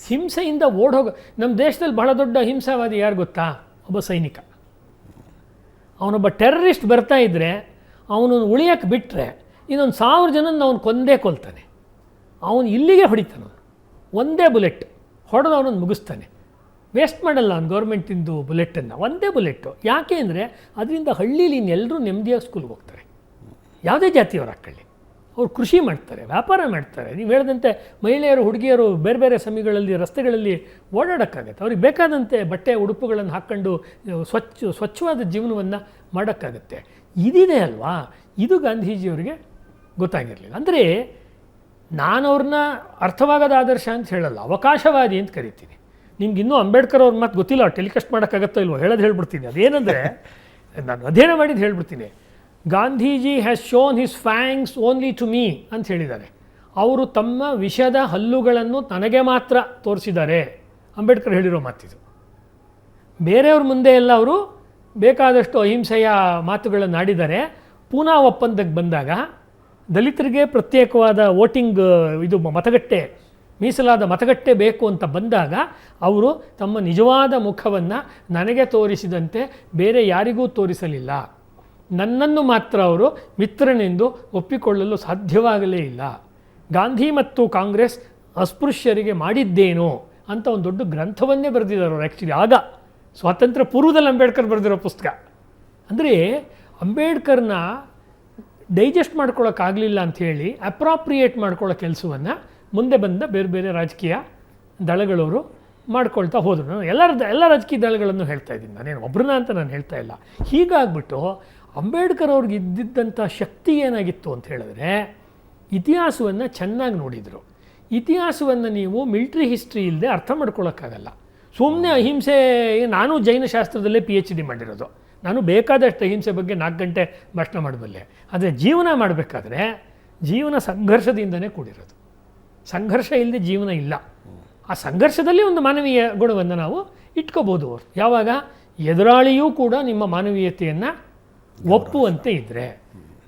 ಹಿಂಸೆಯಿಂದ ಓಡೋಗ ನಮ್ಮ ದೇಶದಲ್ಲಿ ಬಹಳ ದೊಡ್ಡ ಹಿಂಸಾವಾದಿ ಯಾರು ಗೊತ್ತಾ? ಒಬ್ಬ ಸೈನಿಕ. ಅವನೊಬ್ಬ ಟೆರರಿಸ್ಟ್ ಬರ್ತಾ ಇದ್ದರೆ ಅವನು ಉಳಿಯೋಕ್ಕೆ ಬಿಟ್ಟರೆ ಇನ್ನೊಂದು 1000 ಜನನ ಅವನು ಕೊಂದೇ ಕೊಲ್ತಾನೆ. ಅವನು ಇಲ್ಲಿಗೆ ಹೊಡಿತಾನೆ. ಒಂದೇ ಬುಲೆಟ್ ಹೊಡೆದು ಅವನನ್ನು ಮುಗಿಸ್ತಾನೆ. ವೇಸ್ಟ್ ಮಾಡಲ್ಲ ಅವ್ನು ಗೌರ್ಮೆಂಟಿಂದು ಬುಲೆಟನ್ನು, ಒಂದೇ ಬುಲೆಟ್ಟು. ಯಾಕೆ ಅಂದರೆ ಅದರಿಂದ ಹಳ್ಳೀಲಿ ಇನ್ನೆಲ್ಲರೂ ನೆಮ್ಮದಿಯಾಗಿ ಸ್ಕೂಲ್ಗೆ ಹೋಗ್ತಾರೆ. ಯಾವುದೇ ಜಾತಿಯವರು ಹಾಕೊಳ್ಳಿ, ಅವ್ರು ಕೃಷಿ ಮಾಡ್ತಾರೆ, ವ್ಯಾಪಾರ ಮಾಡ್ತಾರೆ. ನೀವು ಹೇಳಿದಂತೆ ಮಹಿಳೆಯರು, ಹುಡುಗಿಯರು ಬೇರೆ ಬೇರೆ ಸಮಯಗಳಲ್ಲಿ ರಸ್ತೆಗಳಲ್ಲಿ ಓಡಾಡೋಕ್ಕಾಗತ್ತೆ. ಅವ್ರಿಗೆ ಬೇಕಾದಂತೆ ಬಟ್ಟೆ ಉಡುಪುಗಳನ್ನು ಹಾಕ್ಕೊಂಡು ಸ್ವಚ್ಛವಾದ ಜೀವನವನ್ನು ಮಾಡೋಕ್ಕಾಗತ್ತೆ. ಇದಿದೆ ಅಲ್ವಾ, ಇದು ಗಾಂಧೀಜಿಯವರಿಗೆ ಗೊತ್ತಾಗಿರಲಿಲ್ಲ. ಅಂದರೆ ನಾನು ಅವ್ರನ್ನ ಅರ್ಥವಾಗದ ಆದರ್ಶ ಅಂತ ಹೇಳಲ್ಲ, ಅವಕಾಶವಾದಿ ಅಂತ ಕರಿತೀನಿ. ನಿಮ್ಗೆ ಇನ್ನೂ ಅಂಬೇಡ್ಕರ್ ಅವ್ರ ಮಾತು ಗೊತ್ತಿಲ್ಲ, ಟೆಲಿಕಾಸ್ಟ್ ಮಾಡೋಕ್ಕಾಗತ್ತೋ ಇಲ್ವೋ ಹೇಳ್ಬಿಡ್ತೀನಿ. ಅದೇನೆಂದರೆ ನಾನು ಅಧ್ಯಯನ ಮಾಡಿದ್ದು ಹೇಳ್ಬಿಡ್ತೀನಿ. Gandhiji has shown his fangs only to me ಅಂತ ಹೇಳಿದ್ದಾರೆ. ಅವರು ತಮ್ಮ ವಿಷದ ಹಲ್ಲುಗಳನ್ನು ನನಗೆ ಮಾತ್ರ ತೋರಿಸಿದ್ದಾರೆ. ಅಂಬೇಡ್ಕರ್ ಹೇಳಿರೋ ಮಾತಿದು. ಬೇರೆಯವ್ರ ಮುಂದೆ ಎಲ್ಲ ಅವರು ಬೇಕಾದಷ್ಟು ಅಹಿಂಸೆಯ ಮಾತುಗಳನ್ನು ಆಡಿದ್ದಾರೆ. ಪೂನಾ ಒಪ್ಪಂದಕ್ಕೆ ಬಂದಾಗ ದಲಿತರಿಗೆ ಪ್ರತ್ಯೇಕವಾದ ವೋಟಿಂಗ್ ಇದು ಮತಗಟ್ಟೆ, ಮೀಸಲಾದ ಮತಗಟ್ಟೆ ಬೇಕು ಅಂತ ಬಂದಾಗ ಅವರು ತಮ್ಮ ನಿಜವಾದ ಮುಖವನ್ನು ನನಗೆ ತೋರಿಸಿದಂತೆ ಬೇರೆ ಯಾರಿಗೂ ತೋರಿಸಲಿಲ್ಲ. ನನ್ನನ್ನು ಮಾತ್ರ ಅವರು ಮಿತ್ರನೆಂದು ಒಪ್ಪಿಕೊಳ್ಳಲು ಸಾಧ್ಯವಾಗಲೇ ಇಲ್ಲ. ಗಾಂಧಿ ಮತ್ತು ಕಾಂಗ್ರೆಸ್ ಅಸ್ಪೃಶ್ಯರಿಗೆ ಮಾಡಿದ್ದೇನೋ ಅಂತ ಒಂದು ದೊಡ್ಡ ಗ್ರಂಥವನ್ನೇ ಬರೆದಿದ್ದಾರೆ ಅವರು. ಆ್ಯಕ್ಚುಲಿ ಆಗ ಸ್ವಾತಂತ್ರ್ಯ ಪೂರ್ವದಲ್ಲಿ ಅಂಬೇಡ್ಕರ್ ಬರೆದಿರೋ ಪುಸ್ತಕ. ಅಂದರೆ ಅಂಬೇಡ್ಕರ್ನ ಡೈಜೆಸ್ಟ್ ಮಾಡ್ಕೊಳ್ಳೋಕ್ಕಾಗಲಿಲ್ಲ ಅಂಥೇಳಿ ಅಪ್ರಾಪ್ರಿಯೇಟ್ ಮಾಡ್ಕೊಳ್ಳೋ ಕೆಲಸವನ್ನು ಮುಂದೆ ಬಂದ ಬೇರೆ ಬೇರೆ ರಾಜಕೀಯ ದಳಗಳವರು ಮಾಡ್ಕೊಳ್ತಾ ಹೋದರು. ಎಲ್ಲ ರಾಜಕೀಯ ದಳಗಳನ್ನು ಹೇಳ್ತಾ ಇದ್ದೀನಿ, ನಾನೇನು ಒಬ್ಬರನ್ನ ಅಂತ ನಾನು ಹೇಳ್ತಾ ಇಲ್ಲ. ಹೀಗಾಗ್ಬಿಟ್ಟು ಅಂಬೇಡ್ಕರ್ ಅವ್ರಿಗೆ ಇದ್ದಿದ್ದಂಥ ಶಕ್ತಿ ಏನಾಗಿತ್ತು ಅಂತ ಹೇಳಿದ್ರೆ ಇತಿಹಾಸವನ್ನು ಚೆನ್ನಾಗಿ ನೋಡಿದರು. ಇತಿಹಾಸವನ್ನು ನೀವು ಮಿಲ್ಟ್ರಿ ಹಿಸ್ಟ್ರಿ ಇಲ್ಲದೆ ಅರ್ಥ ಮಾಡ್ಕೊಳ್ಳೋಕ್ಕಾಗಲ್ಲ. ಸುಮ್ಮನೆ ಅಹಿಂಸೆ, ನಾನು ಜೈನ ಶಾಸ್ತ್ರದಲ್ಲೇ PhD ಮಾಡಿರೋದು, ನಾನು ಬೇಕಾದಷ್ಟು ಅಹಿಂಸೆ ಬಗ್ಗೆ 4 ಗಂಟೆ ಭಾಷಣ ಮಾಡಬಲ್ಲೆ. ಆದರೆ ಜೀವನ ಮಾಡಬೇಕಾದ್ರೆ ಜೀವನ ಸಂಘರ್ಷದಿಂದನೇ ಕೂಡಿರೋದು. ಸಂಘರ್ಷ ಇಲ್ಲದೆ ಜೀವನ ಇಲ್ಲ. ಆ ಸಂಘರ್ಷದಲ್ಲಿ ಒಂದು ಮಾನವೀಯ ಗುಣವನ್ನು ನಾವು ಇಟ್ಕೋಬೋದು. ಯಾವಾಗ ಎದುರಾಳಿಯೂ ಕೂಡ ನಿಮ್ಮ ಮಾನವೀಯತೆಯನ್ನು ಒಪ್ಪುವಂತೆ ಇದ್ದರೆ.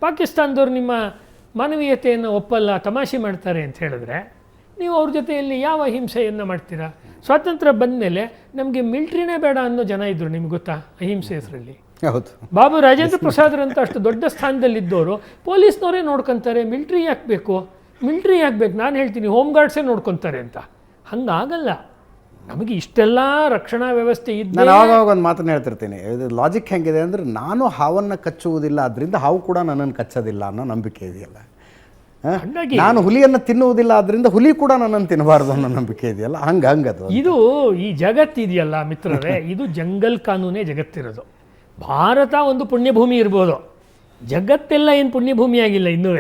ಪಾಕಿಸ್ತಾನದವ್ರು ನಿಮ್ಮ ಮಾನವೀಯತೆಯನ್ನು ಒಪ್ಪಲ್ಲ, ತಮಾಷೆ ಮಾಡ್ತಾರೆ ಅಂತ ಹೇಳಿದ್ರೆ ನೀವು ಅವ್ರ ಜೊತೆಯಲ್ಲಿ ಯಾವ ಅಹಿಂಸೆಯನ್ನು ಮಾಡ್ತೀರಾ? ಸ್ವಾತಂತ್ರ್ಯ ಬಂದ ಮೇಲೆ ನಮಗೆ ಮಿಲ್ಟ್ರಿನೇ ಬೇಡ ಅನ್ನೋ ಜನ ಇದ್ದರು, ನಿಮ್ಗೆ ಗೊತ್ತಾ? ಅಹಿಂಸೆ ಹೆಸರಲ್ಲಿ ಹೌದು. ಬಾಬು ರಾಜೇಂದ್ರ ಪ್ರಸಾದ್ರಂತ ಅಷ್ಟು ದೊಡ್ಡ ಸ್ಥಾನದಲ್ಲಿದ್ದವರು ಪೊಲೀಸ್ನವರೇ ನೋಡ್ಕೊತಾರೆ, ಮಿಲ್ಟ್ರಿ ಯಾಕೆ ಬೇಕು? ಮಿಲ್ಟ್ರಿ ಯಾಕೆ ಬೇಕು? ನಾನು ಹೇಳ್ತೀನಿ ಹೋಮ್ ಗಾರ್ಡ್ಸೇ ನೋಡ್ಕೊತಾರೆ ಅಂತ. ಹಂಗಾಗಲ್ಲ. ನಮಗೆ ಇಷ್ಟೆಲ್ಲ ರಕ್ಷಣಾ ವ್ಯವಸ್ಥೆ ಇದ್ದು ನಾನು ಆವಾಗ ಒಂದು ಮಾತನ್ನು ಹೇಳ್ತಿರ್ತೀನಿ. ಇದು ಲಾಜಿಕ್ ಹೆಂಗಿದೆ ಅಂದರೆ, ನಾನು ಹಾವನ್ನು ಕಚ್ಚುವುದಿಲ್ಲ, ಅದರಿಂದ ಹಾವು ಕೂಡ ನನ್ನನ್ನು ಕಚ್ಚೋದಿಲ್ಲ ಅನ್ನೋ ನಂಬಿಕೆ ಇದೆಯಲ್ಲ. ನಾನು ಹುಲಿಯನ್ನು ತಿನ್ನುವುದಿಲ್ಲ, ಅದರಿಂದ ಹುಲಿ ಕೂಡ ನನ್ನನ್ನು ತಿನ್ನಬಾರ್ದು ಅನ್ನೋ ನಂಬಿಕೆ ಇದೆಯಲ್ಲ, ಹಂಗದು. ಇದು ಈ ಜಗತ್ತಿದೆಯಲ್ಲ ಮಿತ್ರರೇ, ಇದು ಜಂಗಲ್ ಕಾನೂನೇ ಜಗತ್ತಿರೋದು. ಭಾರತ ಒಂದು ಪುಣ್ಯಭೂಮಿ ಇರ್ಬೋದು, ಜಗತ್ತೆಲ್ಲ ಏನು ಪುಣ್ಯಭೂಮಿ ಆಗಿಲ್ಲ ಇನ್ನೂ.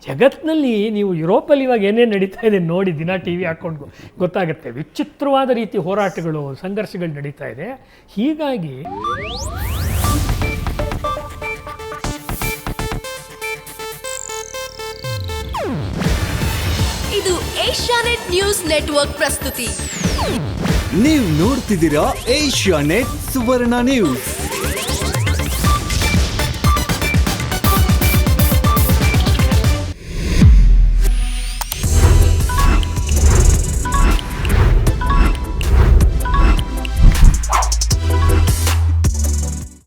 ಜಗತ್ತಿನಲ್ಲಿ ನೀವು ಯುರೋಪಲ್ಲಿ ಇವಾಗ ಏನೇನು ನಡೀತಾ ಇದೆ ನೋಡಿ, ದಿನ TV ಹಾಕ್ಕೊಂಡು ಗೊತ್ತಾಗುತ್ತೆ. ವಿಚಿತ್ರವಾದ ರೀತಿ ಹೋರಾಟಗಳು, ಸಂಘರ್ಷಗಳು ನಡೀತಾ ಇದೆ. ಹೀಗಾಗಿ ಇದು ಏಷ್ಯಾನೆಟ್ ನ್ಯೂಸ್ ನೆಟ್ವರ್ಕ್ ಪ್ರಸ್ತುತಿ. ನೀವು ನೋಡ್ತಿದ್ದೀರಾ ಏಷ್ಯಾನೆಟ್ ಸುವರ್ಣ ನ್ಯೂಸ್.